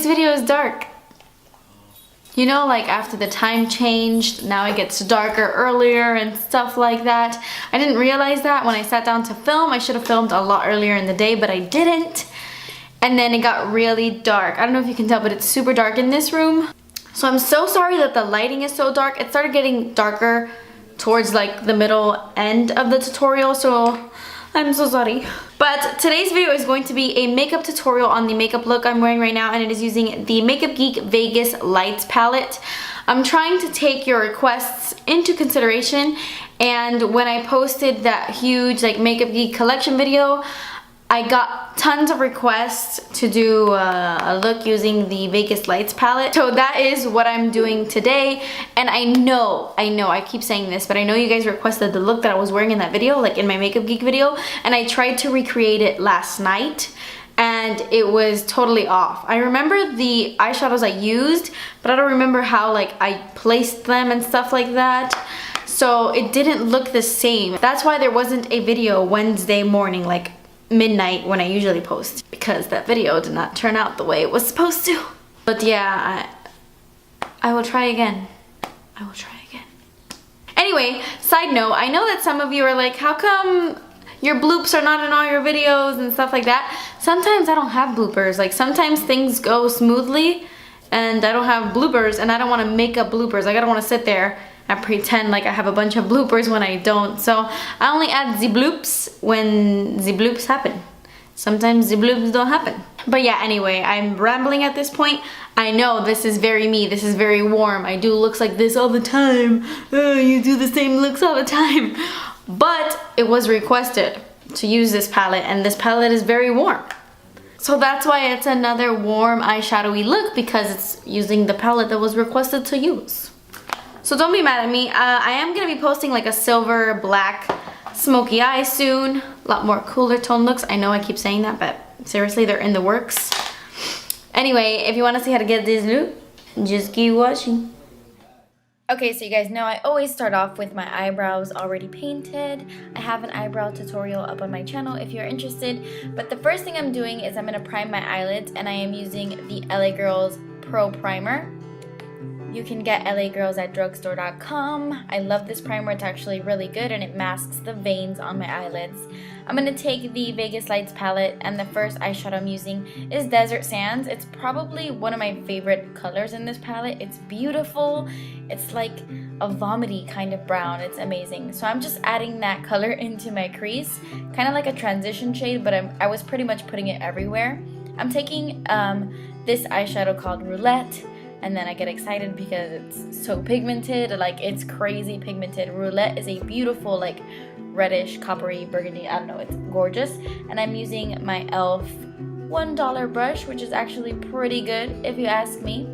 Today's video is dark. You know, like after the time changed, now it gets darker earlier and stuff like that. I didn't realize that when I sat down to film. I should have filmed a lot earlier in the day, but I didn't. And then it got really dark. I don't know if you can tell, but it's super dark in this room. So I'm so sorry that the lighting is so dark. It started getting darker towards like the middle end of the tutorial, so I'm so sorry. But today's video is going to be a makeup tutorial on the makeup look I'm wearing right now, and it is using the Makeup Geek Vegas Lights palette. I'm trying to take your requests into consideration, and when I posted that huge like Makeup Geek collection video, I got tons of requests to do a look using the Vegas Lights palette. So that is what I'm doing today. And I know, I keep saying this, but I know you guys requested the look that I was wearing in that video, like in my Makeup Geek video. And I tried to recreate it last night and it was totally off. I remember the eyeshadows I used, but I don't remember how like I placed them and stuff like that. So it didn't look the same. That's why there wasn't a video Wednesday morning, like midnight when I usually post, because that video did not turn out the way it was supposed to. But yeah, I will try again. I will try again. Anyway, side note, I know that some of you are like, how come your bloops are not in all your videos and stuff like that? Sometimes I don't have bloopers. Like sometimes things go smoothly and I don't have bloopers, and I don't want to make up bloopers. Like I don't want to sit there and pretend like I have a bunch of bloopers when I don't. So I only add the bloops when the bloops happen. Sometimes the bloops don't happen. But yeah, anyway, I'm rambling at this point. I know this is very me, this is very warm. I do looks like this all the time. You do the same looks all the time. But it was requested to use this palette, and this palette is very warm. So that's why it's another warm eyeshadowy look, because it's using the palette that was requested to use. So don't be mad at me. I am going to be posting like a silver, black, smoky eye soon. A lot more cooler tone looks. I know I keep saying that, but seriously, they're in the works. Anyway, if you want to see how to get this look, just keep watching. Okay, so you guys know I always start off with my eyebrows already painted. I have an eyebrow tutorial up on my channel if you're interested. But the first thing I'm doing is I'm going to prime my eyelids, and I am using the LA Girls Pro Primer. You can get LA Girls at drugstore.com. I love this primer. It's actually really good and it masks the veins on my eyelids. I'm going to take the Vegas Lights palette, and the first eyeshadow I'm using is Desert Sands. It's probably one of my favorite colors in this palette. It's beautiful. It's like a vomity kind of brown. It's amazing. So I'm just adding that color into my crease, kind of like a transition shade, but I was pretty much putting it everywhere. I'm taking this eyeshadow called Roulette. And then I get excited because it's so pigmented, like it's crazy pigmented. Roulette is a beautiful like reddish, coppery, burgundy, I don't know, it's gorgeous. And I'm using my e.l.f. $1 brush, which is actually pretty good if you ask me.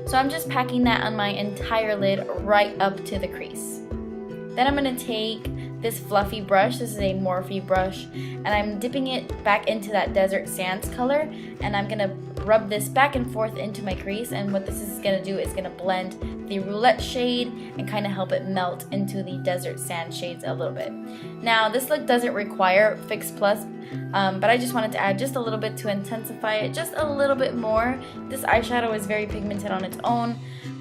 So I'm just packing that on my entire lid right up to the crease. Then I'm going to take this fluffy brush, this is a Morphe brush, and I'm dipping it back into that Desert Sands color, and I'm going to rub this back and forth into my crease, and what this is going to do is going to blend the Roulette shade and kind of help it melt into the Desert Sand shades a little bit. Now this look doesn't require Fix Plus, but I just wanted to add just a little bit to intensify it just a little bit more. This eyeshadow is very pigmented on its own,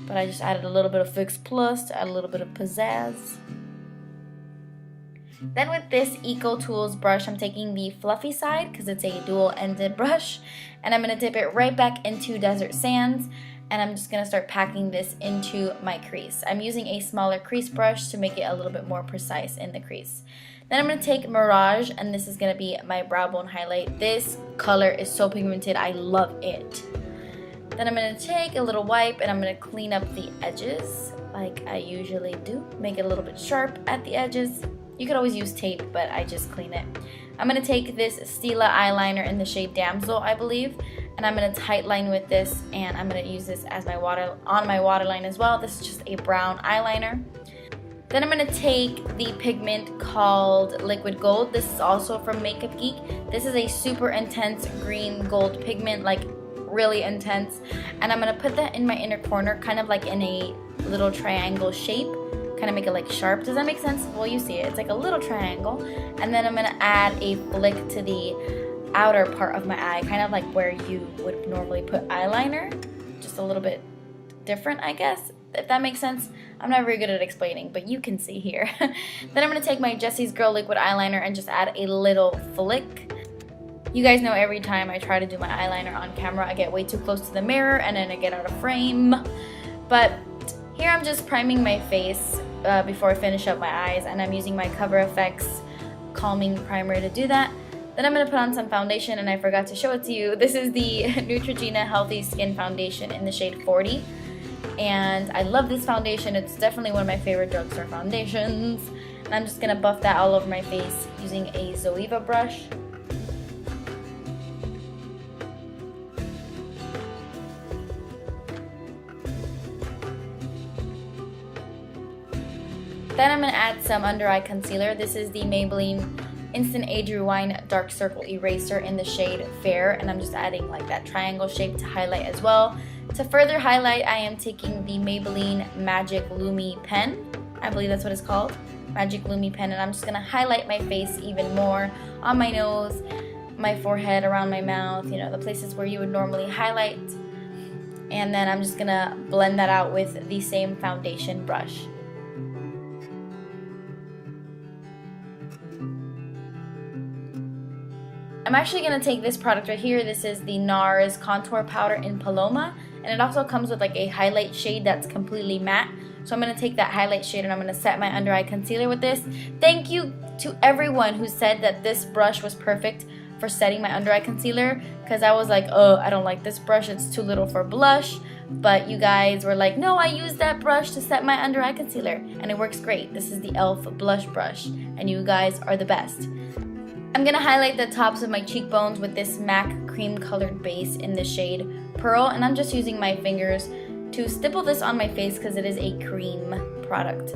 but I just added a little bit of Fix Plus to add a little bit of pizzazz. Then with this Eco Tools brush, I'm taking the fluffy side because it's a dual-ended brush, and I'm going to dip it right back into Desert Sands, and I'm just going to start packing this into my crease. I'm using a smaller crease brush to make it a little bit more precise in the crease. Then I'm going to take Mirage, and this is going to be my brow bone highlight. This color is so pigmented, I love it. Then I'm going to take a little wipe, and I'm going to clean up the edges like I usually do. Make it a little bit sharp at the edges. You could always use tape, but I just clean it. I'm going to take this Stila eyeliner in the shade Damsel, I believe, and I'm going to tight line with this, and I'm going to use this as my waterline as well. This is just a brown eyeliner. Then I'm going to take the pigment called Liquid Gold. This is also from Makeup Geek. This is a super intense green gold pigment, like really intense, and I'm going to put that in my inner corner, kind of like in a little triangle shape. Kind of make it like sharp. Does that make sense? Well, you see it. It's like a little triangle. And then I'm going to add a flick to the outer part of my eye, kind of like where you would normally put eyeliner, just a little bit different, I guess, if that makes sense. I'm not very good at explaining, but you can see here. Then I'm going to take my Jessie's Girl liquid eyeliner and just add a little flick. You guys know every time I try to do my eyeliner on camera, I get way too close to the mirror and then I get out of frame. But here I'm just priming my face before I finish up my eyes, and I'm using my Cover FX Calming Primer to do that. Then I'm going to put on some foundation, and I forgot to show it to you. This is the Neutrogena Healthy Skin Foundation in the shade 40. And I love this foundation. It's definitely one of my favorite drugstore foundations. And I'm just going to buff that all over my face using a Zoeva brush. Then I'm going to add some under eye concealer. This is the Maybelline Instant Age Rewind Dark Circle Eraser in the shade Fair, and I'm just adding like that triangle shape to highlight as well. To further highlight, I am taking the Maybelline Magic Lumi pen. I believe that's what it's called, Magic Lumi pen, and I'm just going to highlight my face even more on my nose, my forehead, around my mouth, you know, the places where you would normally highlight. And then I'm just going to blend that out with the same foundation brush. I'm actually going to take this product right here. This is the NARS Contour Powder in Paloma, and it also comes with like a highlight shade that's completely matte. So I'm going to take that highlight shade and I'm going to set my under eye concealer with this. Thank you to everyone who said that this brush was perfect for setting my under eye concealer, because I was like, oh, I don't like this brush, it's too little for blush. But you guys were like, no, I use that brush to set my under eye concealer, and it works great. This is the e.l.f. blush brush, and you guys are the best. I'm going to highlight the tops of my cheekbones with this MAC cream colored base in the shade Pearl, and I'm just using my fingers to stipple this on my face because it is a cream product.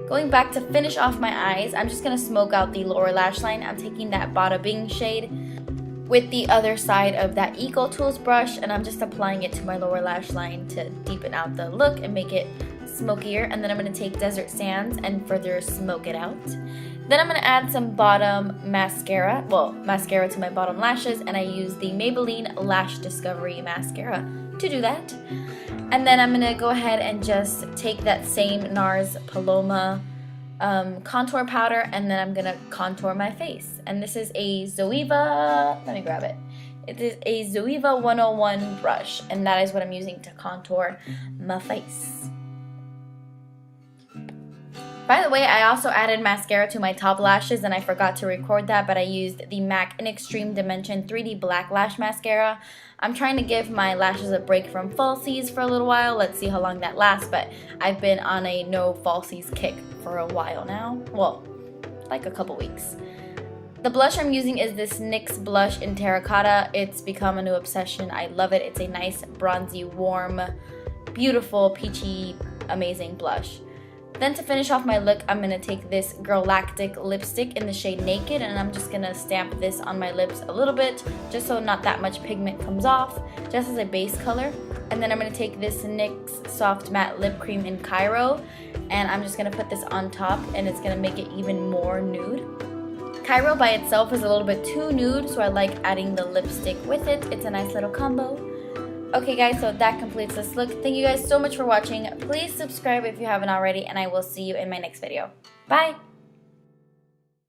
Going back to finish off my eyes, I'm just going to smoke out the lower lash line. I'm taking that Bada Bing shade with the other side of that EcoTools brush, and I'm just applying it to my lower lash line to deepen out the look and make it smokier. And then I'm going to take Desert Sands and further smoke it out. Then I'm going to add some bottom mascara, mascara to my bottom lashes, and I use the Maybelline Lash Discovery Mascara to do that. And then I'm going to go ahead and just take that same NARS Paloma contour powder, and then I'm going to contour my face. And this is a Zoeva, let me grab it. It is a Zoeva 101 brush, and that is what I'm using to contour my face. By the way, I also added mascara to my top lashes, and I forgot to record that, but I used the MAC in Extreme Dimension 3D Black Lash Mascara. I'm trying to give my lashes a break from falsies for a little while. Let's see how long that lasts, but I've been on a no falsies kick for a while now. Well, like a couple weeks. The blush I'm using is this NYX blush in Terracotta. It's become a new obsession. I love it. It's a nice bronzy, warm, beautiful, peachy, amazing blush. Then to finish off my look, I'm going to take this Girlactic lipstick in the shade Naked, and I'm just going to stamp this on my lips a little bit, just so not that much pigment comes off, just as a base color. And then I'm going to take this NYX Soft Matte Lip Cream in Cairo, and I'm just going to put this on top, and it's going to make it even more nude. Cairo by itself is a little bit too nude, so I like adding the lipstick with it. It's a nice little combo. Okay guys, so that completes this look. Thank you guys so much for watching. Please subscribe if you haven't already, and I will see you in my next video. Bye!